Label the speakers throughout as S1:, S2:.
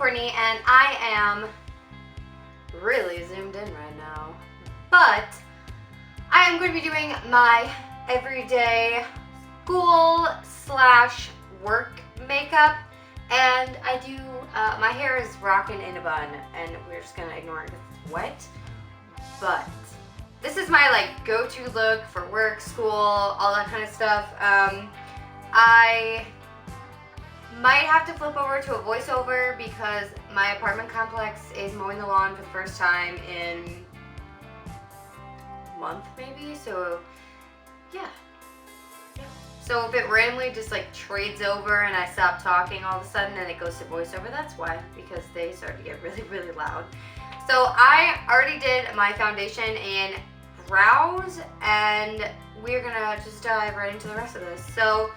S1: Courtney, and I am really zoomed in right now. But I am going to be doing my everyday school / work makeup, and I do, my hair is rocking in a bun, and we're just going to ignore it because it's wet. But this is my like go-to look for work, school, all that kind of stuff. I might have to flip over to a voiceover because my apartment complex is mowing the lawn for the first time in a month maybe, so yeah. So if it randomly just like trades over and I stop talking all of a sudden and it goes to voiceover, that's why, because they start to get really, really loud. So I already did my foundation and brows, and we're gonna just dive right into the rest of this. So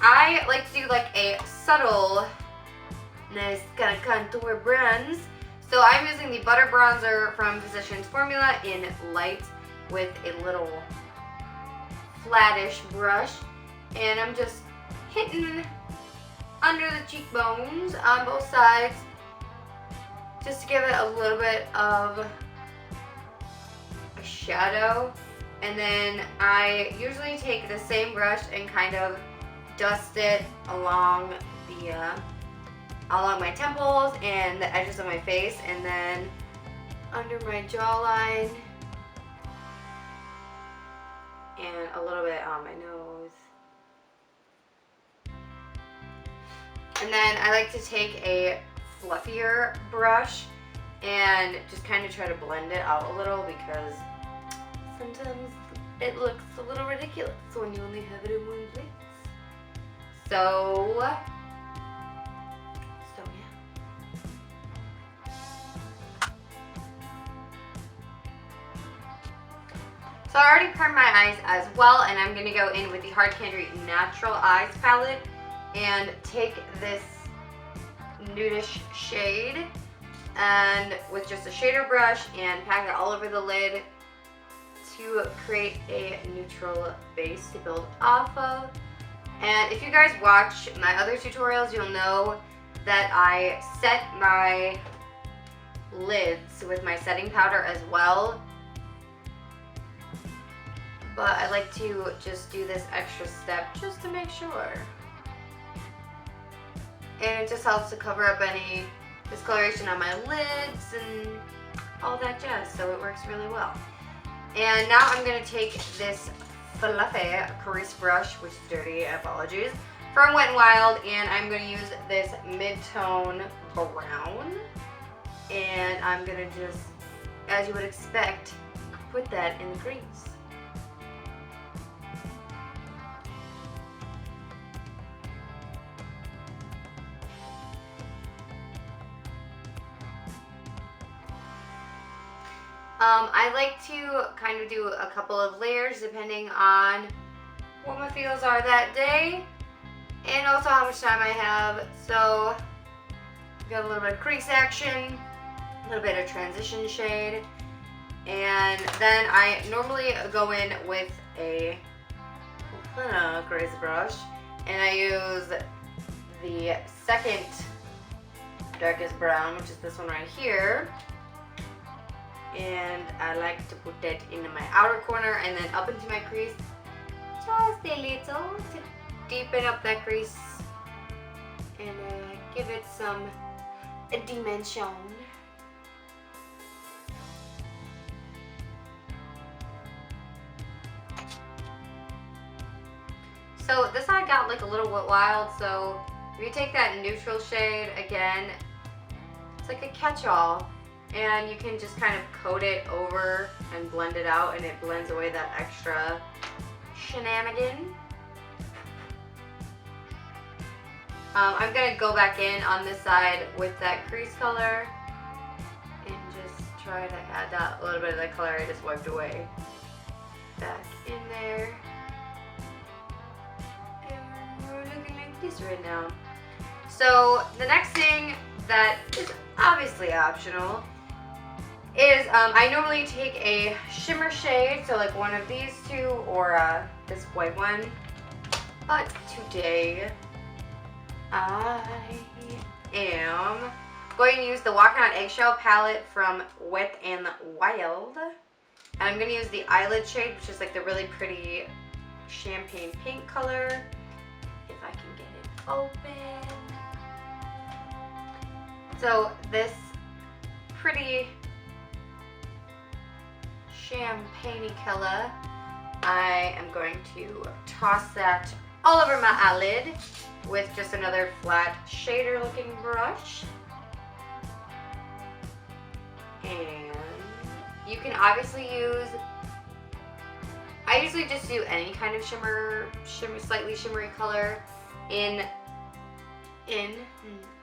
S1: I like to do like a subtle, nice kind of contour bronze. So I'm using the Butter Bronzer from Physicians Formula in light with a little flattish brush. And I'm just hitting under the cheekbones on both sides just to give it a little bit of a shadow. And then I usually take the same brush and kind of dust it along the along my temples and the edges of my face, and then under my jawline and a little bit on my nose. And then I like to take a fluffier brush and just kind of try to blend it out a little, because sometimes it looks a little ridiculous when you only have it in one place. So yeah. So I already primed my eyes as well, and I'm gonna go in with the Hard Candy Natural Eyes palette and take this nudish shade and with just a shader brush and pack it all over the lid to create a neutral base to build off of. And if you guys watch my other tutorials, you'll know that I set my lids with my setting powder as well. But I like to just do this extra step just to make sure. And it just helps to cover up any discoloration on my lids and all that jazz, so it works really well. And now I'm going to take this fluffy crease brush, which is dirty, apologies, from Wet n Wild, and I'm going to use this mid-tone brown, and I'm going to just, as you would expect, put that in the crease. I like to kind of do a couple of layers depending on what my feels are that day and also how much time I have. So got a little bit of crease action, a little bit of transition shade, and then I normally go in with a crease brush, and I use the second darkest brown, which is this one right here. And I like to put that into my outer corner and then up into my crease just a little to deepen up that crease and give it some dimension. So this I got like a little Wet Wild, so if you take that neutral shade again, it's like a catch-all. And you can just kind of coat it over and blend it out, and it blends away that extra shenanigan. I'm going to go back in on this side with that crease color and just try to add that little bit of the color I just wiped away back in there. And we're looking like this right now. So the next thing that is obviously optional is I normally take a shimmer shade, so like one of these two or this white one, but today I am going to use the Walking on Eggshell palette from Wet n Wild. And I'm going to use the eyelid shade, which is like the really pretty champagne pink color. If I can get it open. So this pretty champagne-y color, I am going to toss that all over my eyelid with just another flat shader looking brush. And you can obviously use, I usually just do any kind of slightly shimmery color in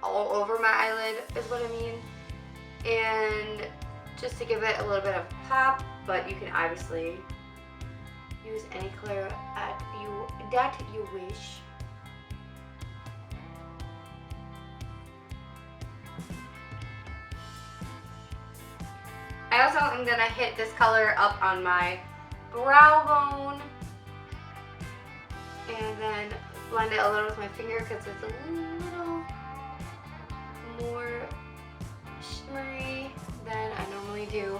S1: all over my eyelid is what I mean. And just to give it a little bit of pop, but you can obviously use any color that you wish. I also am gonna hit this color up on my brow bone and then blend it a little with my finger because it's a little more shimmery than I normally do.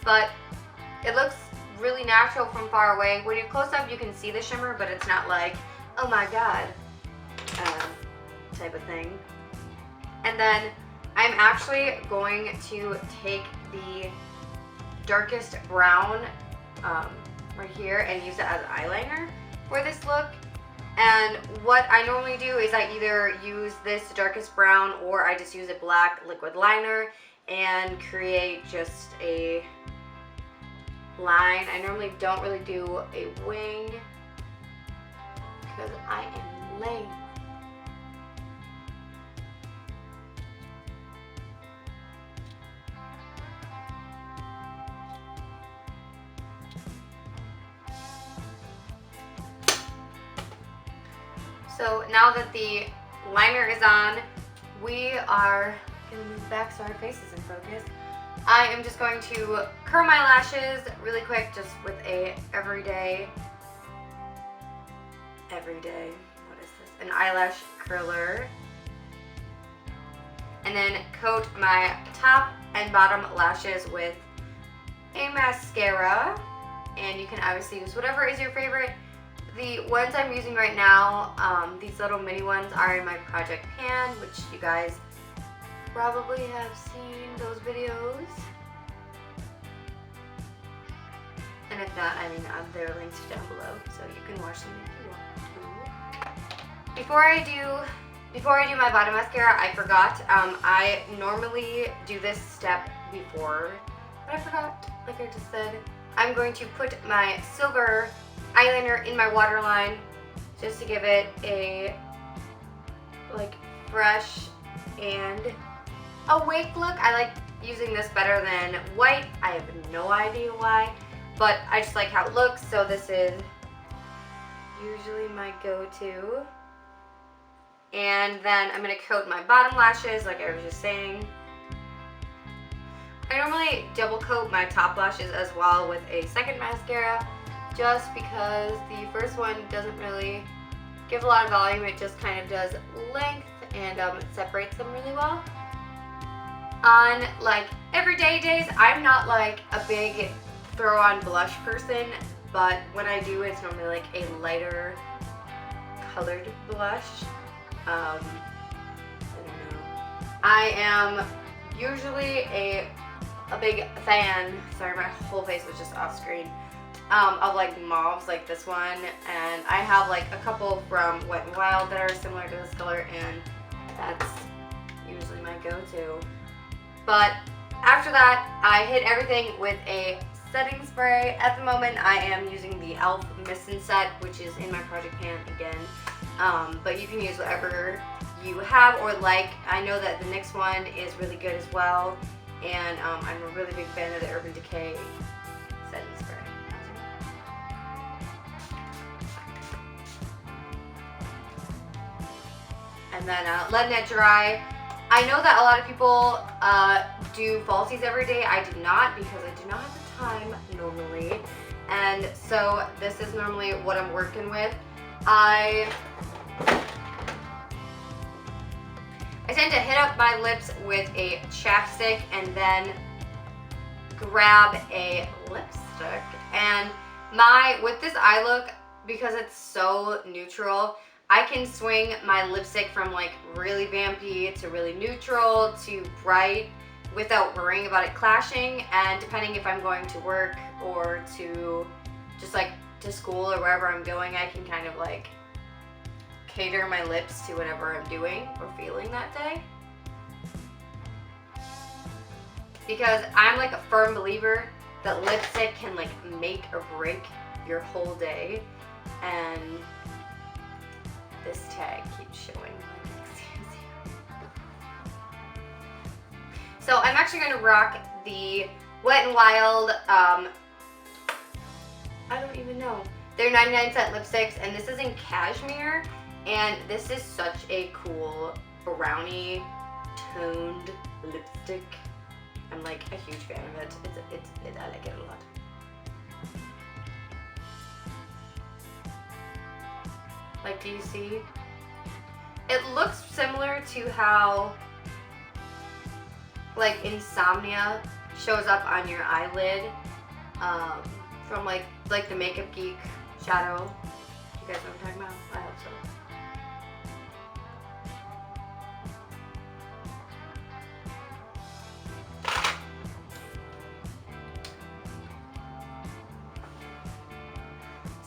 S1: But it looks really natural from far away. When you're close up, you can see the shimmer, but it's not like, oh my god, type of thing. And then I'm actually going to take the darkest brown right here and use it as eyeliner for this look. And what I normally do is I either use this darkest brown or I just use a black liquid liner and create just a line. I normally don't really do a wing because I am lame. So now that the liner is on, we are going to move back so our face is in focus. I am just going to curl my lashes really quick, just with a everyday, what is this? An eyelash curler. And then coat my top and bottom lashes with a mascara. And you can obviously use whatever is your favorite. The ones I'm using right now, these little mini ones are in my project pan, which you guys probably have seen those videos. And if not, I mean, they're linked down below, so you can watch them if you want to. Before I do my bottom mascara, I forgot. I normally do this step before, but I forgot, like I just said. I'm going to put my silver eyeliner in my waterline just to give it a like fresh and awake look. I like using this better than white. I have no idea why, but I just like how it looks, so this is usually my go-to. And then I'm going to coat my bottom lashes like I was just saying. I normally double coat my top lashes as well with a second mascara, just because the first one doesn't really give a lot of volume. It just kind of does length and it separates them really well. On like everyday days, I'm not like a big throw on blush person, but when I do, it's normally like a lighter colored blush. I don't know. I am usually a big fan, sorry my whole face was just off screen, of like mauves like this one, and I have like a couple from Wet n Wild that are similar to this color, and that's usually my go-to. But after that, I hit everything with a setting spray. At the moment, I am using the e.l.f. Mist and Set, which is in my project pan again, but you can use whatever you have or like. I know that the NYX one is really good as well, and I'm a really big fan of the Urban Decay setting spray. And then letting it dry. I know that a lot of people do falsies every day. I do not, because I do not have the time normally. And so this is normally what I'm working with. I say tend to hit up my lips with a chapstick and then grab a lipstick. And with this eye look, because it's so neutral, I can swing my lipstick from like really vampy to really neutral to bright without worrying about it clashing. And depending if I'm going to work or to just like to school or wherever I'm going, I can kind of like cater my lips to whatever I'm doing or feeling that day. Because I'm like a firm believer that lipstick can like make or break your whole day. And this tag keeps showing. So I'm actually going to rock the Wet n Wild, I don't even know. They're 99-cent lipsticks, and this is in Cashmere. And this is such a cool brownie toned lipstick. I'm like a huge fan of it. I like it a lot. Like, do you see? It looks similar to how like insomnia shows up on your eyelid from like the Makeup Geek shadow. You guys know what I'm talking about? I hope so.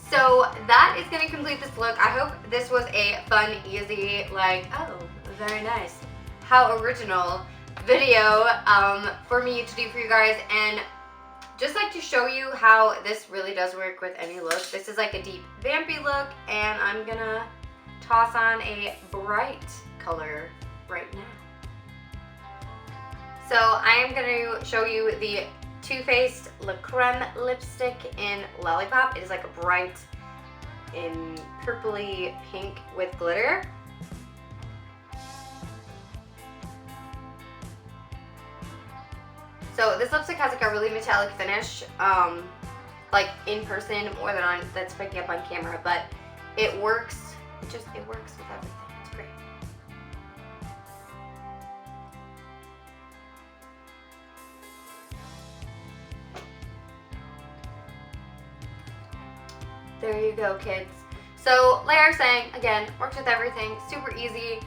S1: So that is going to complete this look. I hope this was a fun, easy, like, oh, very nice, how original video for me to do for you guys. And just like to show you how this really does work with any look. This is like a deep vampy look, and I'm going to toss on a bright color right now. So I am going to show you the Too Faced Le Creme lipstick in Lollipop. It is like a bright in purpley pink with glitter. So this lipstick has like a really metallic finish, like in person more than on that's picking up on camera, but it works. It works with everything. It's great. There you go, kids. So like I was saying, again, works with everything, super easy.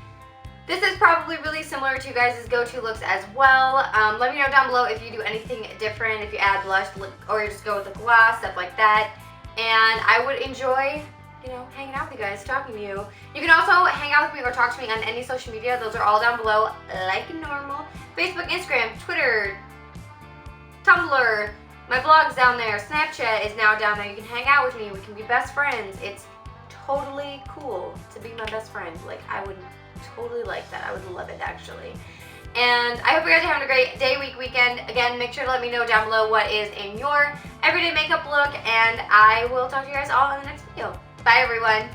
S1: This is probably really similar to you guys' go-to looks as well. Let me know down below if you do anything different, if you add blush or you just go with the gloss, stuff like that. And I would enjoy, you know, hanging out with you guys, talking to you. You can also hang out with me or talk to me on any social media. Those are all down below, like normal. Facebook, Instagram, Twitter, Tumblr. My blog's down there. Snapchat is now down there. You can hang out with me. We can be best friends. It's totally cool to be my best friend. Like, I would totally like that. I would love it, actually. And I hope you guys are having a great day, week, weekend. Again, make sure to let me know down below what is in your everyday makeup look. And I will talk to you guys all in the next video. Bye, everyone.